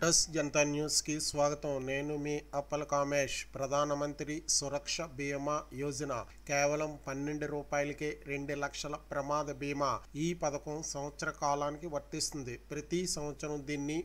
టస్ జనతా న్యూస్కి స్వాగతం. నేను మీ అప్పల కామేష్. ప్రధానమంత్రి సురక్ష బీమా యోజన కేవలం 12 రూపాయలకే 2 లక్షల ప్రమాద బీమా. ఈ పథకం సంవత్సర కాలానికి వర్తిస్తుంది. ప్రతి సంవత్సరం దీన్ని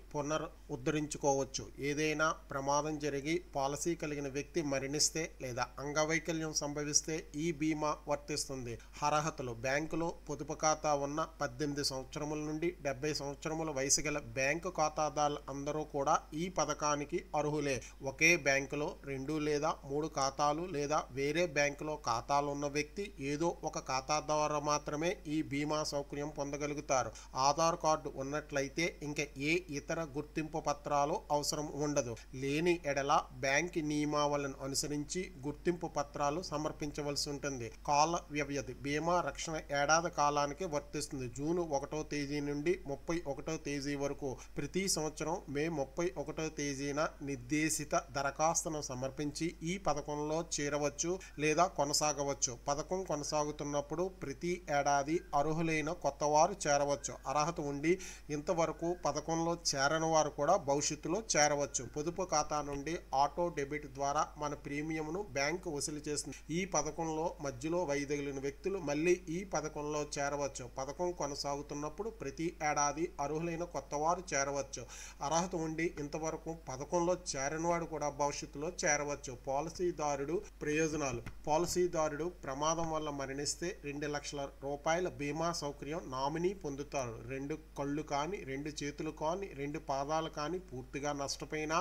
ఉద్ధరించుకోవచ్చు. ఏదైనా ప్రమాదం జరిగి పాలసీ కలిగిన వ్యక్తి మరణిస్తే లేదా అంగవైకల్యం సంభవిస్తే ఈ బీమా వర్తిస్తుంది. అర్హతలు: బ్యాంకులో పొదుపు ఖాతా ఉన్న 18 సంవత్సరముల నుండి 70 సంవత్సరముల వయసు గల బ్యాంకు ఖాతాదారులు అందరూ కూడా ఈ పథకానికి అర్హులే. ఒకే బ్యాంకులో 2 లేదా 3 ఖాతాలు లేదా వేరే బ్యాంకులో ఖాతాలు ఉన్న వ్యక్తి ఏదో ఒక ఖాతా ద్వారా మాత్రమే ఈ బీమా సౌకర్యం పొందగలుగుతారు. ఆధార్ కార్డు ఉన్నట్లయితే ఇంకా ఏ ఇతర గుర్తింపు పత్రాలు అవసరం ఉండదు. లేని ఎడల బ్యాంక్ నియమావళిని అనుసరించి గుర్తింపు పత్రాలు సమర్పించవలసి ఉంటుంది. కాల వ్యవధి: బీమా రక్షణ ఏడాది కాలానికి వర్తిస్తుంది. జూన్ 1వ తేదీ నుండి 31వ తేదీ వరకు. ప్రతి సంవత్సరం మే 31వ తేదీన నిర్దేశిత దరఖాస్తును సమర్పించి ఈ పథకంలో చేరవచ్చు లేదా కొనసాగవచ్చు. పథకం కొనసాగుతున్నప్పుడు ప్రతి ఏడాది అర్హులైన కొత్తవారు చేరవచ్చు. అర్హత ఉండి ఇంతవరకు పథకంలో చేరని వారు కూడా భవిష్యత్తులో చేరవచ్చు. పొదుపు ఖాతా నుండి ఆటో డెబిట్ ద్వారా మన ప్రీమియంను బ్యాంకు వసూలు చేస్తుంది. ఈ పథకంలో మధ్యలో వైదొలిగిన వ్యక్తులు మళ్ళీ ఈ పథకంలో చేరవచ్చు. పథకం కొనసాగుతున్నప్పుడు ప్రతి ఏడాది అర్హులైన కొత్తవారు చేరవచ్చు. అర్హత ఉండి ఇంతవరకు పథకంలో చేరనివాడు కూడా భవిష్యత్తులో చేరవచ్చు. పాలసీదారుడు ప్రయోజనాలు: పాలసీదారుడు ప్రమాదం వల్ల మరణిస్తే 2 లక్షల రూపాయల బీమా సౌకర్యం నామినీ పొందుతారు. 2 కళ్ళు కానీ, 2 చేతులు కానీ, 2 పాదాలు కానీ పూర్తిగా నష్టపోయినా,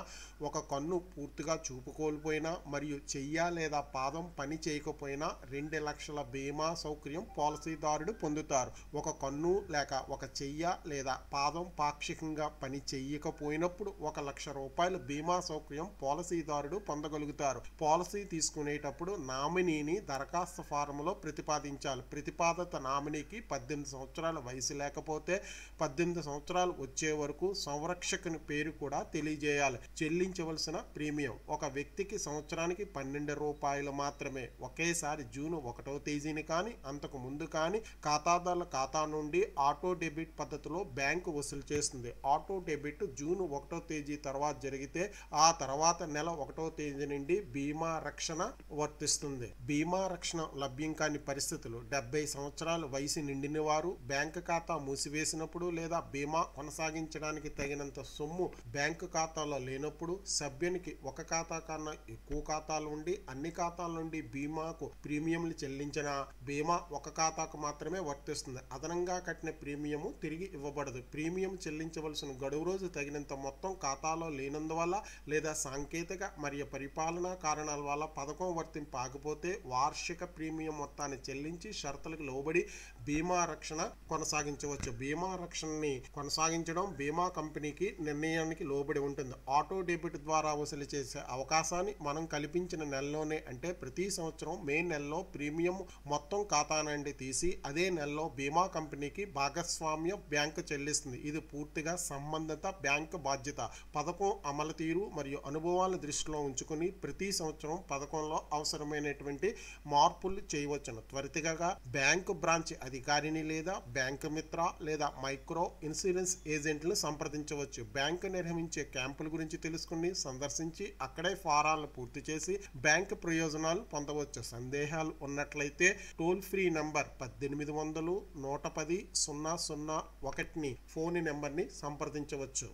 ఒక కన్ను పూర్తిగా చూపు కోల్పోయినా మరియు చెయ్య లేదా పాదం పని చేయకపోయినా 2 లక్షల బీమా సౌకర్యం పాలసీదారుడు పొందుతారు. ఒక కన్ను లేక ఒక చెయ్య లేదా పాదం పాక్షికంగా పని చెయ్యకపోయినప్పుడు 1 లక్ష రూపాయల బీమా సౌకర్యం పాలసీదారుడు పొందగలుగుతారు. పాలసీ తీసుకునేటప్పుడు నామినీని దరఖాస్తు ఫారంలో ప్రతిపాదించాలి. ప్రతిపాదిత నామినీకి 18 సంవత్సరాల వయసు లేకపోతే 18 సంవత్సరాలు వచ్చే వరకు సంరక్షకుని పేరు కూడా తెలియజేయాలి. చెల్లించవలసిన ప్రీమియం: ఒక వ్యక్తికి సంవత్సరానికి 12 రూపాయలు మాత్రమే. ఒకేసారి జూన్ 1వ తేదీని కానీ అంతకు ముందు కానీ ఖాతాదారుల ఖాతా నుండి ఆటో డెబిట్ పద్ధతిలో బ్యాంకు వసూలు చేస్తుంది. ఆటో డెబిట్ జూన్ 1వ తేదీ తర్వాత జరిగితే ఆ తర్వాత నెల 1వ తేదీ నుండి బీమా రక్షణ వర్తిస్తుంది. బీమా రక్షణ లభ్యం కాని పరిస్థితులు: 70 సంవత్సరాల వయసు నిండిన వారు, బ్యాంకు ఖాతా మూసివేసినప్పుడు లేదా బీమా కొనసాగించడానికి తగినంత సొమ్ము బ్యాంకు ఖాతాలో లేనప్పుడు, సభ్యునికి ఒక ఖాతా కన్నా ఎక్కువ ఖాతాలు ఉండి అన్ని ఖాతాల నుండి బీమాకు ప్రీమియంలు చెల్లించిన బీమా ఒక ఖాతాకు మాత్రమే వర్తిస్తుంది. అదనంగా కట్టిన ప్రీమియము తిరిగి ఇవ్వబడదు. ప్రీమియం చెల్లించవలసిన గడువు రోజు తగినంత మొత్తం ఖాతాలో లేనందువల్ల లేదా సాంకేతిక మరియు పరిపాలనా కారణాల వల్ల పథకం వర్తింపు ఆగిపోతే వార్షిక ప్రీమియం మొత్తాన్ని చెల్లించి షరతులకు లోబడి బీమా రక్షణ కొనసాగించవచ్చు. బీమా రక్షణని కొనసాగించడం బీమా కంపెనీకి నిర్ణయానికి లోబడి ఉంటుంది. ఆటో డెబిట్ ద్వారా వసూలు చేసే అవకాశాన్ని మనం కల్పించిన నెలలోనే, అంటే ప్రతి సంవత్సరం మే నెలలో ప్రీమియం మొత్తం ఖాతా నుండి తీసి అదే నెలలో బీమా కంపెనీకి భాగస్వామ్య బ్యాంకు చెల్లిస్తుంది. ఇది పూర్తిగా సంబంధిత బ్యాంకు బాధ్యత. పథకం అమలు తీరు మరియు అనుభవాలను దృష్టిలో ఉంచుకుని ప్రతి సంవత్సరం పథకంలో అవసరమైనటువంటి మార్పులు చేయవచ్చును. త్వరితగా బ్యాంకు బ్రాంచ్ అధికారిని లేదా బ్యాంకు మిత్ర లేదా మైక్రో ఇన్సూరెన్స్ ఏజెంట్లను సంప్రదించవచ్చు. బ్యాంకు నిర్వహించే క్యాంపుల గురించి తెలుసుకుని సందర్శించి అక్కడే ఫారాలను పూర్తి చేసి బ్యాంకు ప్రయోజనాలు పొందవచ్చు. సందేహాలు ఉన్నట్లయితే టోల్ ఫ్రీ నంబర్ 1800 110 001 ఫోన్ నెంబర్ని సంప్రదించవచ్చు.